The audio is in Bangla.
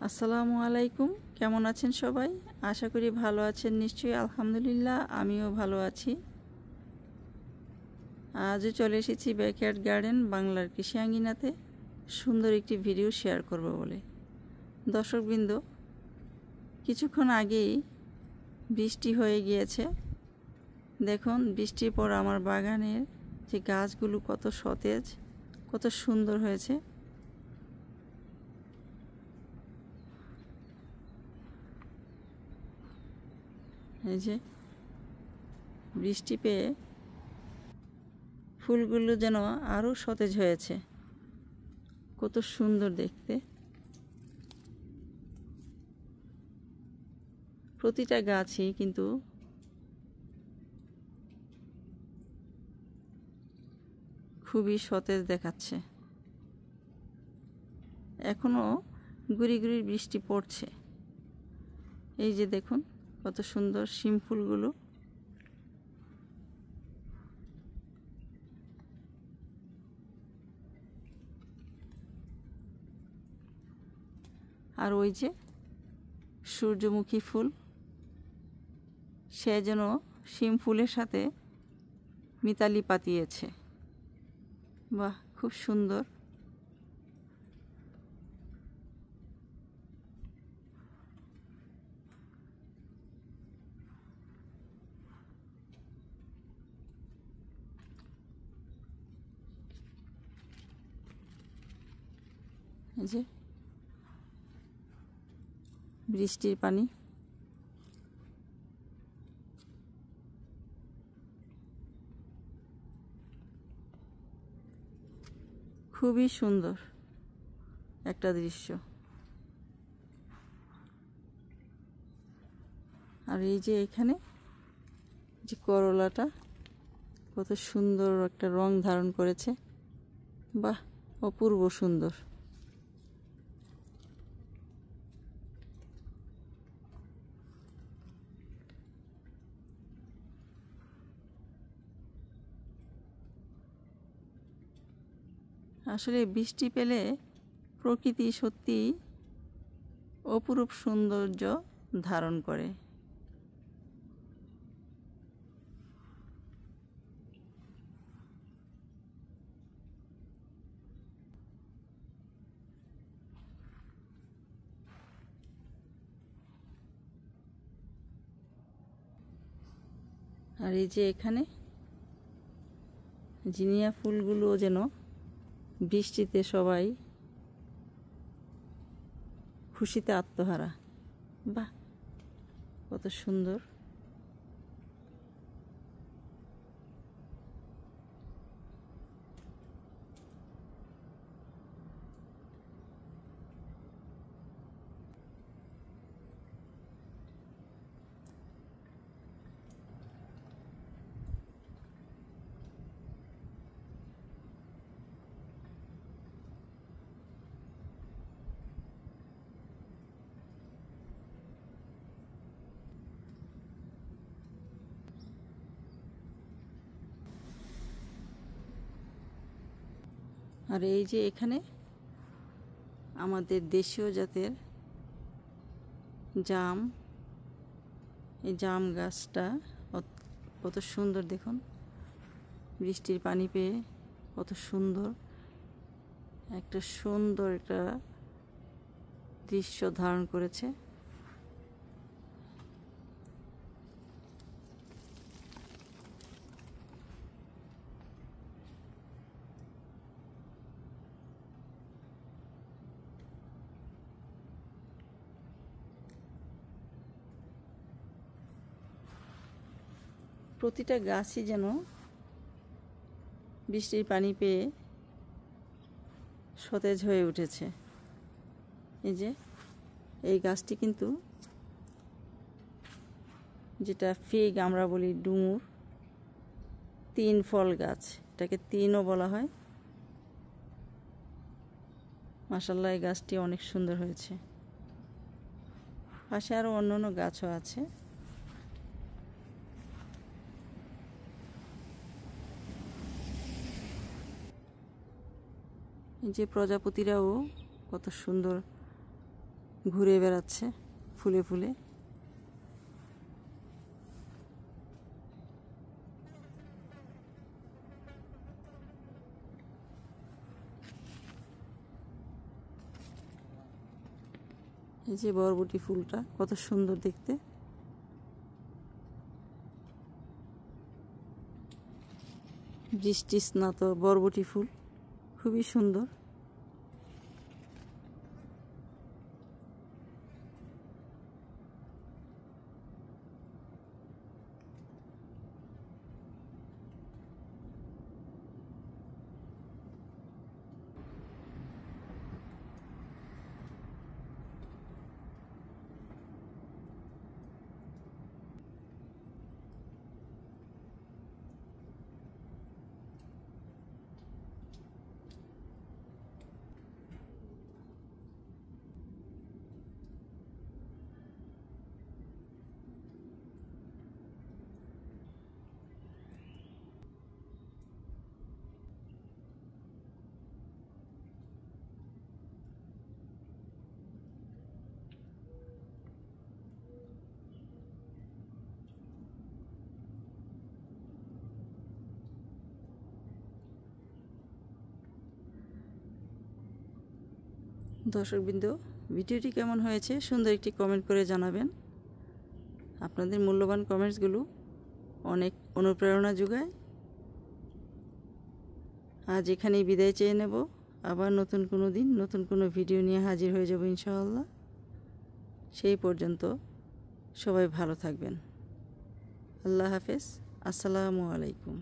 আসসালামু আলাইকুম। কেমন আছেন সবাই? আশা করি ভালো আছেন নিশ্চয়ই। আলহামদুলিল্লাহ, আমিও ভালো আছি। আজও চলে এসেছি ব্যাকয়ার্ড গার্ডেন বাংলার কৃষি আঙ্গিনাতে সুন্দর একটি ভিডিও শেয়ার করব বলে। দর্শকবৃন্দ, কিছুক্ষণ আগেই বৃষ্টি হয়ে গিয়েছে। দেখুন, বৃষ্টির পর আমার বাগানের যে গাছগুলো কত সতেজ, কত সুন্দর হয়েছে। এই যে বৃষ্টি পেয়ে ফুলগুলো যেন আরও সতেজ হয়েছে, কত সুন্দর দেখতে। প্রতিটা গাছই কিন্তু খুবই সতেজ দেখাচ্ছে। এখনো গুড়ি গুড়ি বৃষ্টি পড়ছে। এই যে দেখুন কত সুন্দর শিম ফুলগুলো। আর ওই যে সূর্যমুখী ফুল, সে যেন শিম ফুলের সাথে মিতালি পাতিয়েছে। বাহ, খুব সুন্দর। এই যে বৃষ্টির পানি, খুবই সুন্দর একটা দৃশ্য। আর এই যে এখানে যে করলাটা কত সুন্দর একটা রং ধারণ করেছে। বাহ, অপূর্ব সুন্দর। আসলে বৃষ্টি পেলে প্রকৃতি সত্যি অপরূপ সৌন্দর্য ধারণ করে। আর এই যে এখানে জিনিয়া ফুলগুলো যেন বৃষ্টিতে সবাই খুশিতে আত্মহারা। বাহ, কত সুন্দর। আর এই যে এখানে আমাদের দেশীয় জাতের জাম, এই জাম গাছটা কত সুন্দর দেখুন। বৃষ্টির পানি পেয়ে কত সুন্দর একটা দৃশ্য ধারণ করেছে। প্রতিটা গাছই যেন বৃষ্টির পানি পেয়ে সতেজ হয়ে উঠেছে। এই যে এই গাছটি কিন্তু, যেটা ফিগ আমরা বলি ডুমুর, 3 ফল গাছ, এটাকে 3ও বলা হয়। মাশাআল্লাহ, এই গাছটি অনেক সুন্দর হয়েছে। পাশে আরও অন্যান্য গাছও আছে। এই যে প্রজাপতিরাও কত সুন্দর ঘুরে বেড়াচ্ছে ফুলে ফুলে। এই যে বরবটি ফুলটা কত সুন্দর দেখতে। বৃষ্টি স্নাত বরবটি ফুল খুবই সুন্দর। দর্শকবৃন্দ, ভিডিওটি কেমন হয়েছে সুন্দর একটি কমেন্ট করে জানাবেন। আপনাদের মূল্যবান কমেন্টসগুলো অনেক অনুপ্রেরণা যোগায়। আজ এখানেই বিদায় চেয়ে নেব। আবার নতুন কোনো দিন নতুন কোনো ভিডিও নিয়ে হাজির হয়ে যাব ইনশাআল্লাহ। সেই পর্যন্ত সবাই ভালো থাকবেন। আল্লাহ হাফেজ। আসসালামু আলাইকুম।